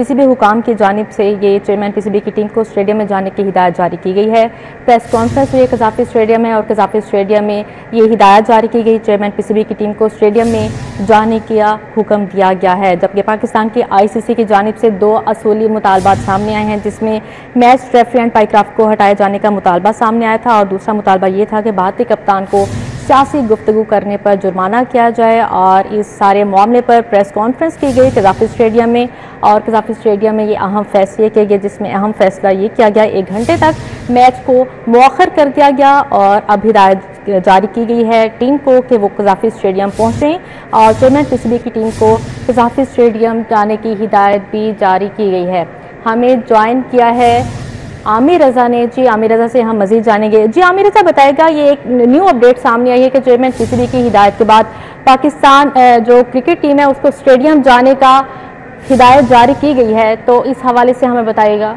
PCB हुकाम की जानिब से ये चेयरमैन पीसीबी की टीम को स्टेडियम में जाने की हिदायत जारी की गई है। प्रेस कॉन्फ्रेंस हुई कज़ाफ़ी स्टेडियम में और कज़ाफ़ी स्टेडियम में ये हिदायत जारी की गई। चेयरमैन पीसीबी की टीम को स्टेडियम में जाने का हुक्म दिया गया है। जबकि पाकिस्तान की आईसीसी की जानिब से 2 असूली मुतालबात सामने आए हैं, जिसमें मैच रेफरी एंड पाइक्राफ्ट को हटाए जाने का मुतालबा सामने आया था और दूसरा मुतालबा ये था कि भारतीय कप्तान को सियासी गुफ्तगू करने पर जुर्माना किया जाए। और इस सारे मामले पर प्रेस कॉन्फ्रेंस की गई कज़ाफ़ी स्टेडियम में और कज़ाफ़ी स्टेडियम में ये अहम फैसले किए गए, जिसमें अहम फैसला ये किया गया 1 घंटे तक मैच को मौखर कर दिया गया और अब हिदायत जारी की गई है टीम को कि वो कज़ाफ़ी स्टेडियम पहुँचें और चेयरमैन पीसीबी की टीम को कज़ाफ़ी स्टेडियम जाने की हिदायत भी जारी की गई है। हमें ज्वाइन किया है आमिर रज़ा ने। जी आमिर रज़ा से हम मज़ीद जानेंगे। जी आमिर रज़ा बताएगा, ये एक न्यू अपडेट सामने आई है कि चेयरमैन पीसीबी की हिदायत के बाद पाकिस्तान जो क्रिकेट टीम है उसको स्टेडियम जाने का हिदायत जारी की गई है, तो इस हवाले से हमें बताइएगा।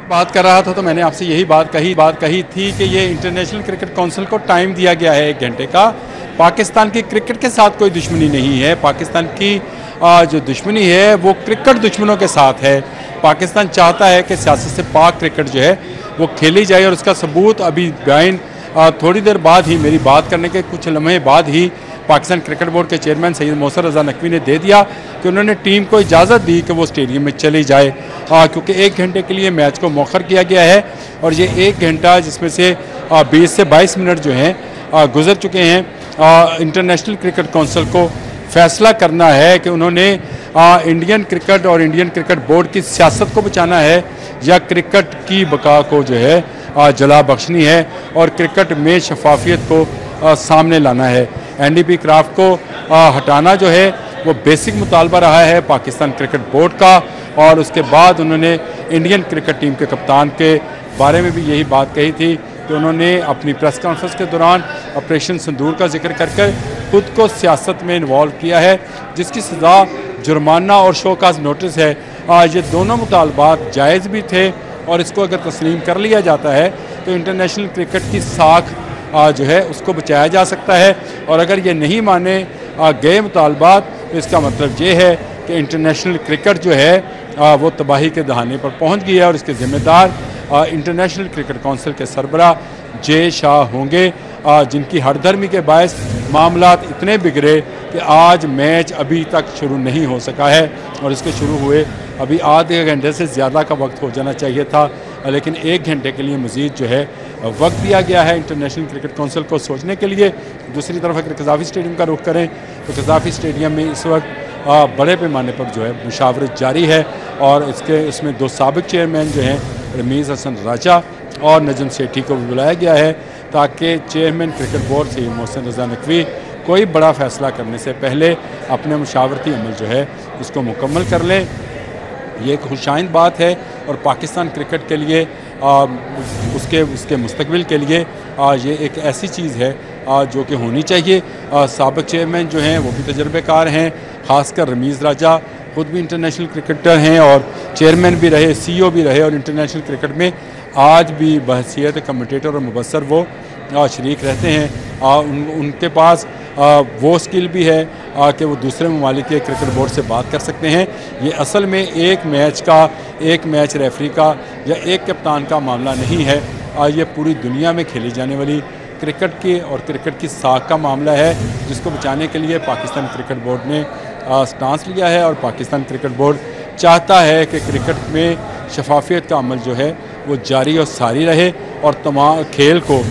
बात कर रहा था तो मैंने आपसे यही बात कही थी कि ये इंटरनेशनल क्रिकेट काउंसिल को टाइम दिया गया है 1 घंटे का। पाकिस्तान की क्रिकेट के साथ कोई दुश्मनी नहीं है। पाकिस्तान की जो दुश्मनी है वो क्रिकेट दुश्मनों के साथ है। पाकिस्तान चाहता है कि सियासत से पाक क्रिकेट जो है वो खेली जाए और उसका सबूत अभी बयान थोड़ी देर बाद ही, मेरी बात करने के कुछ लम्हे बाद ही पाकिस्तान क्रिकेट बोर्ड के चेयरमैन सैयद मोहसिन रज़ा नकवी ने दे दिया कि उन्होंने टीम को इजाज़त दी कि वो स्टेडियम में चली जाए, क्योंकि 1 घंटे के लिए मैच को मौखर किया गया है। और ये 1 घंटा जिसमें से 20 से 22 मिनट जो हैं गुजर चुके हैं। इंटरनेशनल क्रिकेट काउंसिल को फैसला करना है कि उन्होंने इंडियन क्रिकेट और इंडियन क्रिकेट बोर्ड की सियासत को बचाना है या क्रिकेट की बका को जो है जला बख्शनी है और क्रिकेट में शफाफियत को सामने लाना है। एनडीपी क्राफ्ट को हटाना जो है वो बेसिक मुतालबा रहा है पाकिस्तान क्रिकेट बोर्ड का। और उसके बाद उन्होंने इंडियन क्रिकेट टीम के कप्तान के बारे में भी यही बात कही थी कि उन्होंने अपनी प्रेस कॉन्फ्रेंस के दौरान ऑपरेशन सिंदूर का जिक्र कर खुद को सियासत में इन्वॉल्व किया है, जिसकी सज़ा जुर्माना और शोकाज नोटिस है। ये दोनों मुतालबात जायज़ भी थे और इसको अगर तस्लीम कर लिया जाता है तो इंटरनेशनल क्रिकेट की साख जो है उसको बचाया जा सकता है। और अगर ये नहीं माने गए मुतालबात तो इसका मतलब ये है कि इंटरनेशनल क्रिकेट जो है वो तबाही के दहाने पर पहुंच गई है और इसके ज़िम्मेदार इंटरनेशनल क्रिकेट काउंसिल के सरबराह जे शाह होंगे, जिनकी हरदर्मी के बायस मामलात इतने बिगड़े कि आज मैच अभी तक शुरू नहीं हो सका है और इसके शुरू हुए अभी आधे घंटे से ज़्यादा का वक्त हो जाना चाहिए था, लेकिन 1 घंटे के लिए मज़ीद जो है वक्त दिया गया है इंटरनेशनल क्रिकेट काउंसिल को सोचने के लिए। दूसरी तरफ अगर कज़ाफ़ी स्टेडियम का रुख करें तो कज़ाफ़ी स्टेडियम में इस वक्त बड़े पैमाने पर जो है मुशावरत जारी है और इसमें 2 साबिक चेयरमैन जो हैं रमीज़ हसन राजा और नजम सेठी को भी बुलाया गया है ताकि chairman cricket board Syed Mohsin Raza Naqvi कोई बड़ा फ़ैसला करने से पहले अपने मुशावरती अमल जो है उसको मुकम्मल कर लें। ये एक खुशाइंद बात है और पाकिस्तान क्रिकेट के लिए उसके मुस्तकबिल के लिए ये एक ऐसी चीज़ है जो कि होनी चाहिए। साबिक चेयरमैन जो हैं वो भी तजर्बेकार हैं, ख़ासकर रमीज़ राजा खुद भी इंटरनेशनल क्रिकेटर हैं और चेयरमैन भी रहे, CEO भी रहे और इंटरनेशनल क्रिकेट में आज भी बहसीयत कमेंटेटर और मुबस्सर वो शरीक रहते हैं। उनके पास वो स्किल भी है कि वो दूसरे ममालिक के क्रिकेट बोर्ड से बात कर सकते हैं। ये असल में एक मैच रेफरी का या एक कप्तान का मामला नहीं है, ये पूरी दुनिया में खेली जाने वाली क्रिकेट की और क्रिकेट की साख का मामला है, जिसको बचाने के लिए पाकिस्तान क्रिकेट बोर्ड ने स्टांस लिया है। और पाकिस्तान क्रिकेट बोर्ड चाहता है कि क्रिकेट में शफाफियत का अमल जो है वो जारी और सारी रहे और तमाम खेल को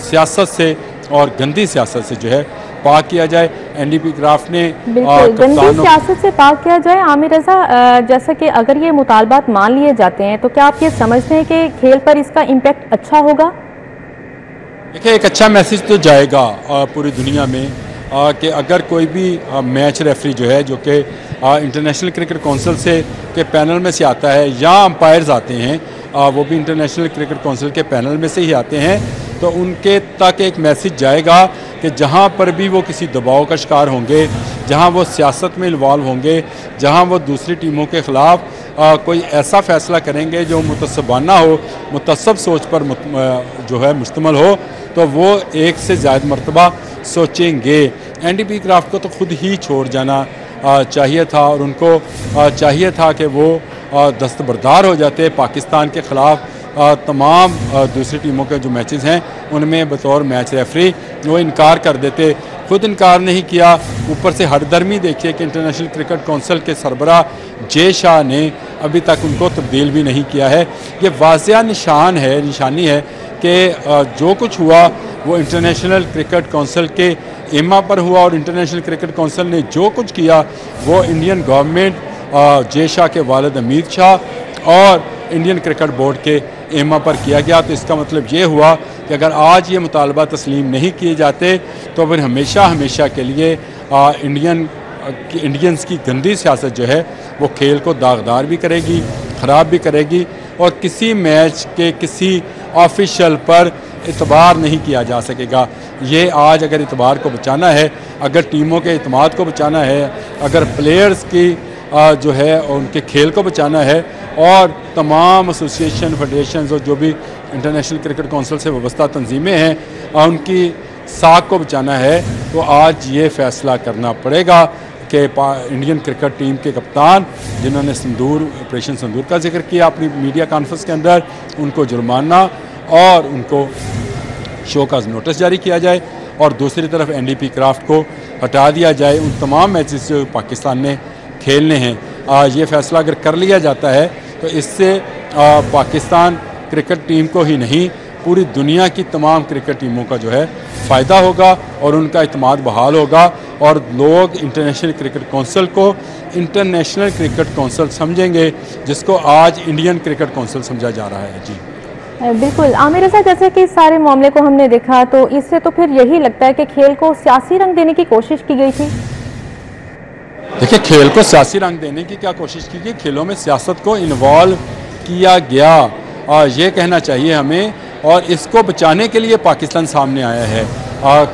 सियासत से और गंदी सियासत से जो है पाक किया जाए। एनडीपी क्राफ्ट ने गंदी सियासत से पाक किया जाए। आमिर रज़ा, जैसा कि अगर ये मुतालबात मान लिए जाते हैं तो क्या आप ये समझते हैं कि खेल पर इसका इम्पैक्ट अच्छा होगा? देखिए, एक अच्छा मैसेज तो जाएगा पूरी दुनिया में कि अगर कोई भी मैच रेफरी जो है जो कि इंटरनेशनल क्रिकेट काउंसिल से के पैनल में से आता है या अंपायर्स आते हैं वो भी इंटरनेशनल क्रिकेट काउंसिल के पैनल में से ही आते हैं, तो उनके तक एक मैसेज जाएगा कि जहाँ पर भी वो किसी दबाव का शिकार होंगे, जहाँ वो सियासत में इन्वॉल्व होंगे, जहाँ वो दूसरी टीमों के ख़िलाफ़ कोई ऐसा फ़ैसला करेंगे जो मुतसबाना हो, मुतसब सोच पर जो है मुश्तमल हो, तो वो एक से ज़्यादा मरतबा सोचेंगे। एनडीपी क्राफ्ट को तो खुद ही छोड़ जाना चाहिए था और उनको चाहिए था कि वो दस्तबरदार हो जाते पाकिस्तान के ख़िलाफ़ तमाम दूसरी टीमों के जो मैचेस हैं उनमें बतौर मैच रेफरी वो इनकार कर देते। खुद इनकार नहीं किया, ऊपर से हरदर्मी देखिए कि इंटरनेशनल क्रिकेट कौंसिल के सरबराह जे शाह ने अभी तक उनको तब्दील भी नहीं किया है। ये वाज़िया निशानी है कि जो कुछ हुआ वो इंटरनेशनल क्रिकेट कौंसिल के एमा पर हुआ और इंटरनेशनल क्रिकेट कौंसिल ने जो कुछ किया वो इंडियन गवर्नमेंट जे शाह के वालिद अमित शाह और इंडियन क्रिकेट बोर्ड के एमा पर किया गया। तो इसका मतलब ये हुआ कि अगर आज ये मुतालबा तस्लीम नहीं किए जाते तो फिर हमेशा के लिए इंडियंस की गंदी सियासत जो है वो खेल को दागदार भी करेगी, ख़राब भी करेगी और किसी मैच के किसी ऑफिशियल पर इतबार नहीं किया जा सकेगा। ये आज अगर इतबार को बचाना है, अगर टीमों के इतमाद को बचाना है, अगर प्लेयर्स की जो है उनके खेल को बचाना है और तमाम एसोसिएशन फेडरेशन और जो भी इंटरनेशनल क्रिकेट कौंसिल से वाबस्ता तंजीमें हैं उनकी साख को बचाना है, तो आज ये फ़ैसला करना पड़ेगा कि इंडियन क्रिकेट टीम के कप्तान जिन्होंने ऑपरेशन सिंदूर का जिक्र किया अपनी मीडिया कॉन्फ्रेंस के अंदर, उनको जुर्माना और उनको शोकॉज नोटिस जारी किया जाए और दूसरी तरफ एनडीपी क्राफ्ट को हटा दिया जाए उन तमाम मैचेस जो पाकिस्तान ने खेलने हैं। ये फ़ैसला अगर कर लिया जाता है तो इससे पाकिस्तान क्रिकेट टीम को ही नहीं पूरी दुनिया की तमाम क्रिकेट टीमों का जो है फ़ायदा होगा और उनका इत्मीनान बहाल होगा और लोग इंटरनेशनल क्रिकेट कौंसिल को इंटरनेशनल क्रिकेट कौंसिल समझेंगे जिसको आज इंडियन क्रिकेट कौंसिल समझा जा रहा है। जी बिल्कुल आमिर रज़ा, जैसे कि इस सारे मामले को हमने देखा तो इससे तो फिर यही लगता है कि खेल को सियासी रंग देने की कोशिश की गई थी। देखिए, खेल को सियासी रंग देने की क्या कोशिश की गई, खेलों में सियासत को इन्वॉल्व किया गया और ये कहना चाहिए हमें, और इसको बचाने के लिए पाकिस्तान सामने आया है।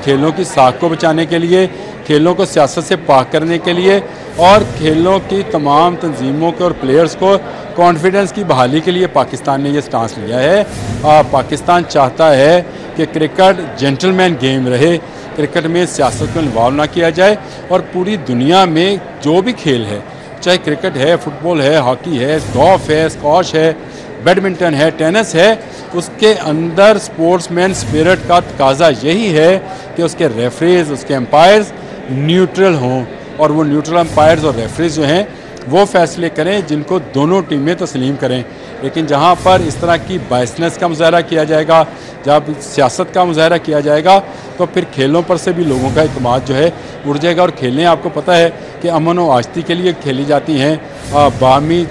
खेलों की साख को बचाने के लिए, खेलों को सियासत से पाक करने के लिए और खेलों की तमाम तंजीमों के और प्लेयर्स को कॉन्फिडेंस की बहाली के लिए पाकिस्तान ने ये स्टांस लिया है। पाकिस्तान चाहता है कि क्रिकेट जेंटलमैन गेम रहे, क्रिकेट में सियासत को इन्वॉल्व ना किया जाए और पूरी दुनिया में जो भी खेल है, चाहे क्रिकेट है, फुटबॉल है, हॉकी है, गोल्फ है, स्क्वॉश है, बैडमिंटन है, टेनिस है, उसके अंदर स्पोर्ट्समैन स्पिरिट का तकाजा यही है कि उसके रेफरीज, उसके एम्पायर्स न्यूट्रल हों और वो न्यूट्रल एम्पायर्स और रेफरीज जो हैं वो फैसले करें जिनको दोनों टीमें तस्लीम करें। लेकिन जहाँ पर इस तरह की बायसनेस का मुजाहरा किया जाएगा, जब सियासत का मुजाहरा किया जाएगा, तो फिर खेलों पर से भी लोगों का इत्मीनान जो है उड़ जाएगा। और खेलें आपको पता है कि अमन व आश्ती के लिए खेली जाती हैं, बाहमी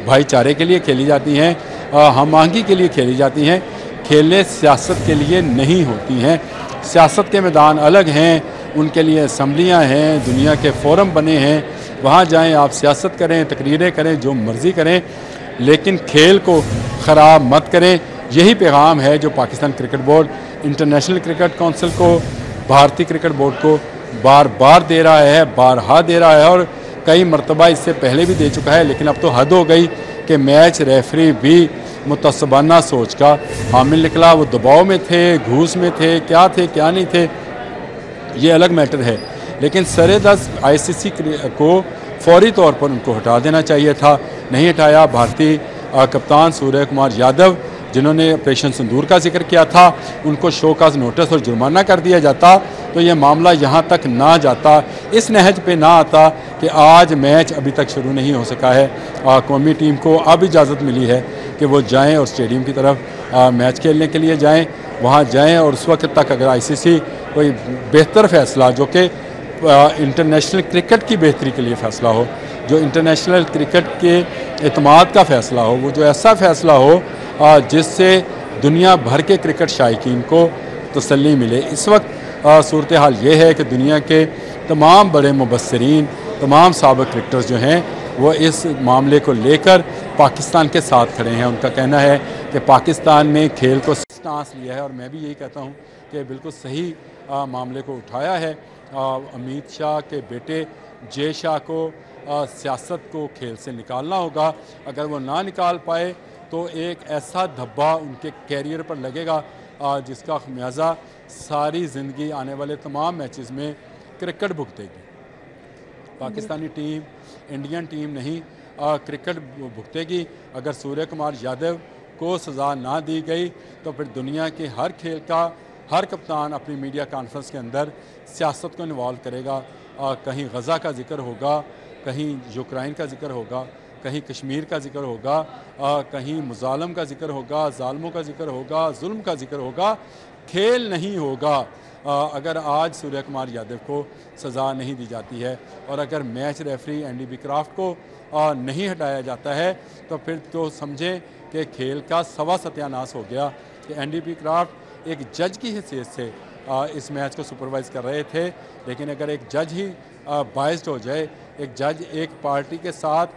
भाईचारे के लिए खेली जाती हैं, हम आहंगी के लिए खेली जाती हैं। खेलें सियासत के लिए नहीं होती हैं। सियासत के मैदान अलग हैं, उनके लिए असम्बलियाँ हैं, दुनिया के फोरम बने हैं, वहाँ जाएं, आप सियासत करें, तकरीरें करें, जो मर्ज़ी करें, लेकिन खेल को ख़राब मत करें। यही पैगाम है जो Pakistan cricket board international cricket council को, भारतीय क्रिकेट बोर्ड को बार बार दे रहा है, बारहा दे रहा है और कई मरतबा इससे पहले भी दे चुका है। लेकिन अब तो हद हो गई कि मैच रेफरी भी मुतसबाना सोच का हामिल निकला। वो दबाव में थे, घूस में थे, क्या नहीं थे, ये अलग मैटर है। लेकिन सरेदस आईसीसी को फौरी तौर पर उनको हटा देना चाहिए था, नहीं हटाया। भारतीय कप्तान सूर्य कुमार यादव जिन्होंने ऑपरेशन सिंदूर का जिक्र किया था, उनको शोकॉज नोटिस और जुर्माना कर दिया जाता तो ये मामला यहाँ तक ना जाता, इस नहज पे ना आता कि आज मैच अभी तक शुरू नहीं हो सका है। कौमी टीम को अब इजाज़त मिली है कि वो जाएं और स्टेडियम की तरफ मैच खेलने के लिए जाएं, वहाँ जाएं और उस वक्त तक अगर आईसीसी कोई बेहतर फ़ैसला जो कि इंटरनेशनल क्रिकेट की बेहतरी के लिए फ़ैसला हो, जो इंटरनेशनल क्रिकेट के एतमाद का फ़ैसला हो, वो जो ऐसा फ़ैसला हो जिससे दुनिया भर के क्रिकेट शायकीन को तसल्ली मिले। इस वक्त सूरत हाल ये है कि दुनिया के तमाम बड़े मुबस्सिरीन, तमाम साबिक़ क्रिकेटर्स जो हैं वो इस मामले को लेकर पाकिस्तान के साथ खड़े हैं। उनका कहना है कि पाकिस्तान ने खेल को स्टांस लिया है और मैं भी यही कहता हूँ कि बिल्कुल सही मामले को उठाया है। अमित शाह के बेटे जे शाह को सियासत को खेल से निकालना होगा। अगर वो ना निकाल पाए तो एक ऐसा धब्बा उनके कैरियर पर लगेगा जिसका खमियाजा सारी ज़िंदगी आने वाले तमाम मैचेस में क्रिकेट भुगतेगी। पाकिस्तानी टीम, इंडियन टीम नहीं क्रिकेट भुगतेगी। अगर सूर्य कुमार यादव को सज़ा ना दी गई तो फिर दुनिया के हर खेल का हर कप्तान अपनी मीडिया कॉन्फ्रेंस के अंदर सियासत को इन्वॉल्व करेगा। कहीं गज़ा का जिक्र होगा, कहीं यूक्रेन का जिक्र होगा, कहीं कश्मीर का जिक्र होगा, कहीं मुजालम का जिक्र होगा, जालमों का जिक्र होगा, जुल्म का जिक्र होगा। खेल नहीं होगा अगर आज सूर्य कुमार यादव को सज़ा नहीं दी जाती है और अगर मैच रेफरी एंडी बीक्राफ्ट को नहीं हटाया जाता है तो फिर तो समझें कि खेल का सवा सत्यानाश हो गया कि एंडी बीक्राफ्ट एक जज की हैसियत से इस मैच को सुपरवाइज कर रहे थे। लेकिन अगर एक जज ही बाइस्ड हो जाए, एक जज एक पार्टी के साथ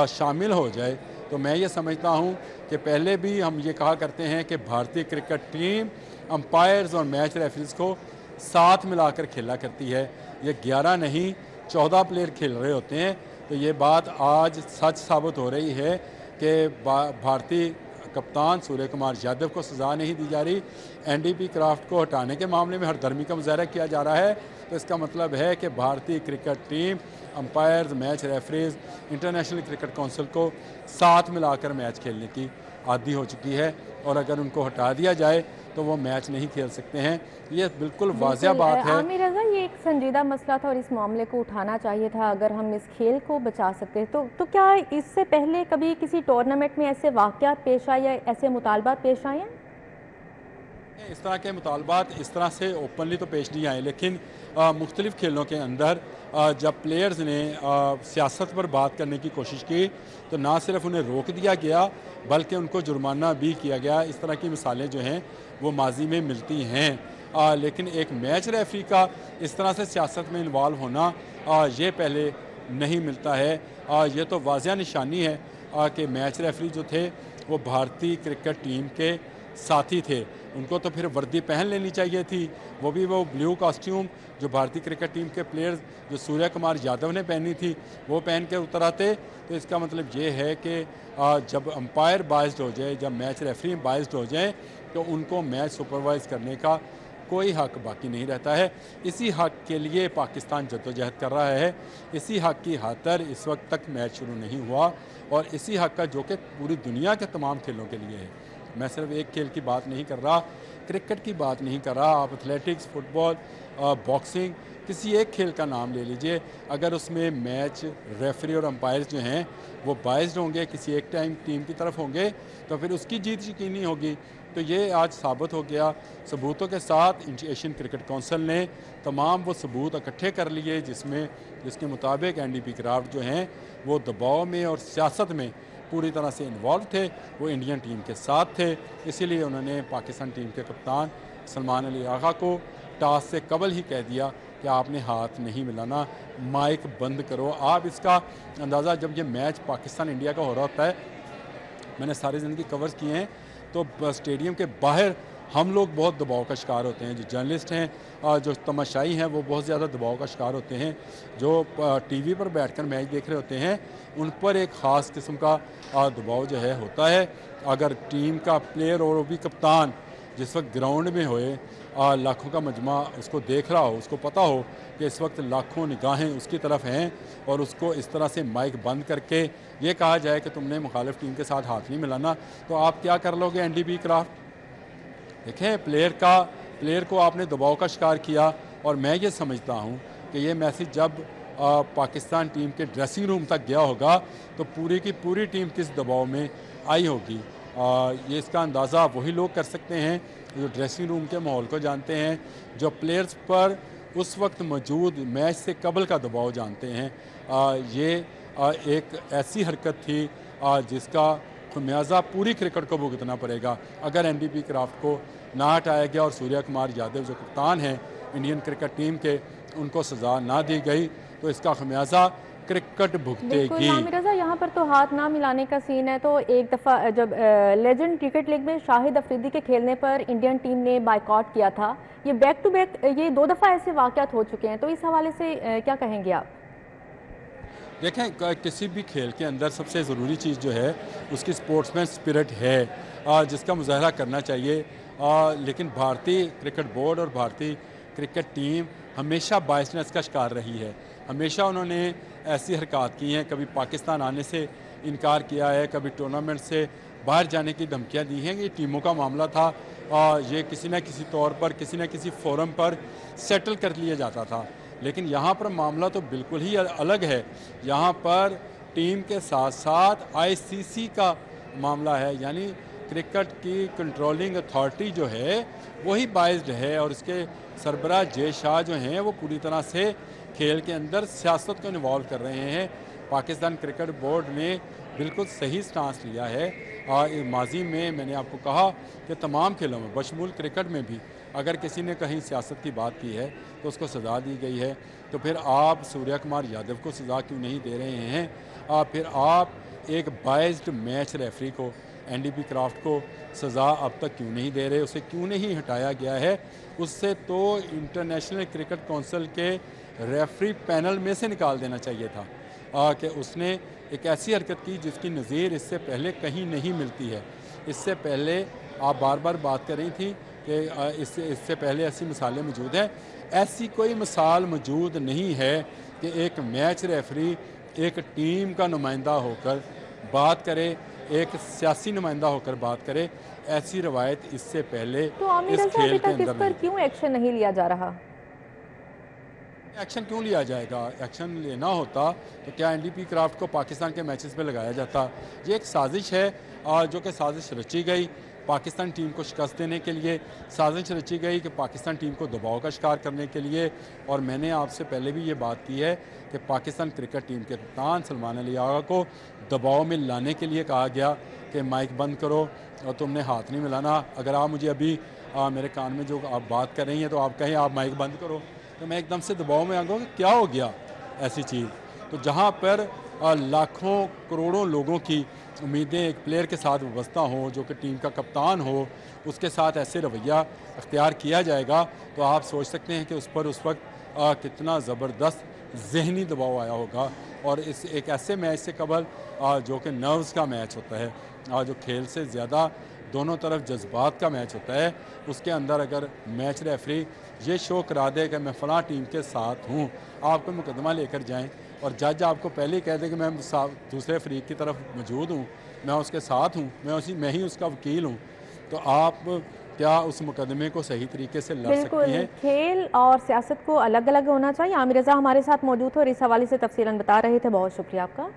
शामिल हो जाए, तो मैं ये समझता हूँ कि पहले भी हम ये कहा करते हैं कि भारतीय क्रिकेट टीम अंपायर्स और मैच रेफरीज को साथ मिलाकर खेला करती है। ये 11 नहीं 14 प्लेयर खेल रहे होते हैं। तो ये बात आज सच साबित हो रही है कि भारतीय कप्तान सूर्य कुमार यादव को सज़ा नहीं दी जा रही। एंडी बीक्राफ्ट को हटाने के मामले में हरदर्मी का मुजाहरा किया जा रहा है। तो इसका मतलब है कि भारतीय cricket team umpires, match referees, international cricket council को साथ मिलाकर मैच खेलने की आदी हो चुकी है और अगर उनको हटा दिया जाए तो वो मैच नहीं खेल सकते हैं। ये बिल्कुल वाज़िया बात है। आमिर रज़ा, ये एक संजीदा मसला था और इस मामले को उठाना चाहिए था अगर हम इस खेल को बचा सकते हैं तो क्या इससे पहले कभी किसी टूर्नामेंट में ऐसे वाक़यात पेश आए या ऐसे मुतालबात पेश आए हैं? इस तरह के मुतालबात इस तरह से ओपनली तो पेश नहीं आए, लेकिन मुख्तलिफ़ खेलों के अंदर जब प्लेयर्स ने सियासत पर बात करने की कोशिश की तो ना सिर्फ उन्हें रोक दिया गया बल्कि उनको जुर्माना भी किया गया। इस तरह की मिसालें जो हैं वो माजी में मिलती हैं। लेकिन एक मैच रेफरी का इस तरह से सियासत में इन्वॉल्व होना ये पहले नहीं मिलता है। ये तो वाज़िया निशानी है कि मैच रेफरी जो थे वो भारतीय क्रिकेट टीम के साथी थे। उनको तो फिर वर्दी पहन लेनी चाहिए थी, वो भी वो ब्लू कॉस्ट्यूम जो भारतीय क्रिकेट टीम के प्लेयर्स जो सूर्य कुमार यादव ने पहनी थी वो पहन के उतर आते। तो इसका मतलब ये है कि जब अंपायर बाइस्ड हो जाए, जब मैच रेफरी बाइस्ड हो जाए तो उनको मैच सुपरवाइज करने का कोई हक बाकी नहीं रहता है। इसी हक के लिए पाकिस्तान जद्दोजहद कर रहा है। इसी हक की खातिर इस वक्त तक मैच शुरू नहीं हुआ और इसी हक का जो कि पूरी दुनिया के तमाम खेलों के लिए है। मैं सिर्फ एक खेल की बात नहीं कर रहा, क्रिकेट की बात नहीं कर रहा। आप एथलेटिक्स, फुटबॉल, बॉक्सिंग, किसी एक खेल का नाम ले लीजिए, अगर उसमें मैच रेफरी और अंपायर्स जो हैं वो बाइस्ड होंगे, किसी एक टीम की तरफ होंगे तो फिर उसकी जीत यकीनी होगी। तो ये आज साबित हो गया सबूतों के साथ। एशियन क्रिकेट काउंसिल ने तमाम वो सबूत इकट्ठे कर लिए जिसके मुताबिक एंडी बीक्राफ्ट जो हैं वो दबाव में और सियासत में पूरी तरह से इन्वॉल्व थे, वो इंडियन टीम के साथ थे। इसीलिए उन्होंने पाकिस्तान टीम के कप्तान सलमान अली आगा को टॉस से कबल ही कह दिया कि आपने हाथ नहीं मिलाना, माइक बंद करो। आप इसका अंदाज़ा जब ये मैच पाकिस्तान इंडिया का हो रहा होता है, मैंने सारी ज़िंदगी कवर्स किए हैं, तो स्टेडियम के बाहर हम लोग बहुत दबाव का शिकार होते हैं। जो जर्नलिस्ट हैं, जो तमाशाई हैं, वो बहुत ज़्यादा दबाव का शिकार होते हैं। जो टीवी पर बैठकर मैच देख रहे होते हैं उन पर एक ख़ास किस्म का दबाव जो है होता है। अगर टीम का प्लेयर और वो भी कप्तान जिस वक्त ग्राउंड में होए, लाखों का मजमा उसको देख रहा हो, उसको पता हो कि इस वक्त लाखों निगाहें उसकी तरफ हैं और उसको इस तरह से माइक बंद करके ये कहा जाए कि तुमने मुखालिफ टीम के साथ हाथ नहीं मिलाना, तो आप क्या कर लोगे एंडी बीक्राफ्ट? देखें, प्लेयर को आपने दबाव का शिकार किया और मैं ये समझता हूँ कि ये मैसेज जब पाकिस्तान टीम के ड्रेसिंग रूम तक गया होगा तो पूरी की पूरी टीम किस दबाव में आई होगी। ये इसका अंदाज़ा वही लोग कर सकते हैं जो ड्रेसिंग रूम के माहौल को जानते हैं, जो प्लेयर्स पर उस वक्त मौजूद मैच से कबल का दबाव जानते हैं। ये एक ऐसी हरकत थी जिसका खमियाजा पूरी क्रिकेट को भुगतना पड़ेगा अगर एंडी बीक्राफ्ट को ना हटाया गया और सूर्य कुमार यादव जो कप्तान हैं इंडियन क्रिकेट टीम के, उनको सज़ा ना दी गई तो इसका खमियाजा क्रिकेट भुगतेगी। आमिर रज़ा, यहाँ पर तो हाथ ना मिलाने का सीन है। तो एक दफ़ा जब लेजेंड क्रिकेट लीग में शाहिद अफरीदी के खेलने पर इंडियन टीम ने बायकॉट किया था, ये बैक टू बैक ये 2 दफ़ा ऐसे वाक़यात हो चुके हैं, तो इस हवाले से क्या कहेंगे आप? देखें, किसी भी खेल के अंदर सबसे ज़रूरी चीज़ जो है उसकी स्पोर्ट्समैन स्पिरिट है जिसका मुजाहरा करना चाहिए। लेकिन भारतीय क्रिकेट बोर्ड और भारतीय क्रिकेट टीम हमेशा बायसनेस का शिकार रही है। हमेशा उन्होंने ऐसी हरकत की हैं, कभी पाकिस्तान आने से इनकार किया है, कभी टूर्नामेंट से बाहर जाने की धमकियां दी हैं। ये टीमों का मामला था और ये किसी न किसी तौर पर किसी न किसी फोरम पर सेटल कर लिया जाता था। लेकिन यहाँ पर मामला तो बिल्कुल ही अलग है। यहाँ पर टीम के साथ साथ आईसीसी का मामला है, यानी क्रिकेट की कंट्रोलिंग अथॉरिटी जो है वही बाइज्ड है और उसके सरबराह जय शाह जो हैं वो पूरी तरह से खेल के अंदर सियासत को इन्वॉल्व कर रहे हैं। पाकिस्तान क्रिकेट बोर्ड ने बिल्कुल सही स्टांस लिया है। माजी में मैंने आपको कहा कि तमाम खेलों में बशमूल क्रिकेट में भी अगर किसी ने कहीं सियासत की बात की है तो उसको सज़ा दी गई है। तो फिर आप सूर्या कुमार यादव को सज़ा क्यों नहीं दे रहे हैं? फिर आप एक बाइज्ड मैच रेफरी को, एनडीपी क्राफ्ट को सज़ा अब तक क्यों नहीं दे रहे? उसे क्यों नहीं हटाया गया है? उससे तो इंटरनेशनल क्रिकेट काउंसिल के रेफरी पैनल में से निकाल देना चाहिए था कि उसने एक ऐसी हरकत की जिसकी नज़ीर इससे पहले कहीं नहीं मिलती है। इससे पहले आप बार बार बात कर रही थी कि इससे पहले ऐसी मिसालें मौजूद हैं। ऐसी कोई मिसाल मौजूद नहीं है कि एक मैच रेफरी एक टीम का नुमाइंदा होकर बात करे, एक सियासी नुमाइंदा होकर बात करे। ऐसी रवायत इससे पहले इस खेल के अंदर नहीं। क्यों एक्शन नहीं लिया जा रहा? एक्शन क्यों लिया जाएगा? एक्शन लेना होता तो क्या एनडीपी क्राफ्ट को पाकिस्तान के मैचेस पे लगाया जाता? ये एक साजिश है और जो कि साजिश रची गई पाकिस्तान टीम को शिकस्त देने के लिए, साजिश रची गई कि पाकिस्तान टीम को दबाव का शिकार करने के लिए। और मैंने आपसे पहले भी ये बात की है कि पाकिस्तान क्रिकेट टीम के कप्तान सलमान अली आगा को दबाव में लाने के लिए कहा गया कि माइक बंद करो और तुमने हाथ नहीं मिलाना। अगर आप मुझे अभी मेरे कान में जो आप बात कर रही हैं तो आप कहें आप माइक बंद करो तो मैं एकदम से दबाव में आ गया कि क्या हो गया ऐसी चीज़। तो जहाँ पर लाखों करोड़ों लोगों की उम्मीदें एक प्लेयर के साथ वाबस्ता हों जो कि टीम का कप्तान हो, उसके साथ ऐसे रवैया अख्तियार किया जाएगा तो आप सोच सकते हैं कि उस पर उस वक्त कितना ज़बरदस्त ज़हनी दबाव आया होगा। और इस एक ऐसे मैच से कबल जो कि नर्व्स का मैच होता है, जो खेल से ज़्यादा दोनों तरफ जज्बात का मैच होता है, उसके अंदर अगर मैच रेफरी ये शो करा दे कि मैं फ़लाँ टीम के साथ हूँ, आपको मुकदमा लेकर जाएं और जज आपको पहले ही कह दे कि मैं दूसरे फरीक की तरफ मौजूद हूँ, मैं उसके साथ हूँ, मैं ही उसका वकील हूँ, तो आप क्या उस मुकदमे को सही तरीके से लड़ सकती हैं? खेल और सियासत को अलग अलग होना चाहिए। आमिर रज़ा हमारे साथ मौजूद हो और इस हवाले से तफसीलन बता रहे थे। बहुत शुक्रिया आपका।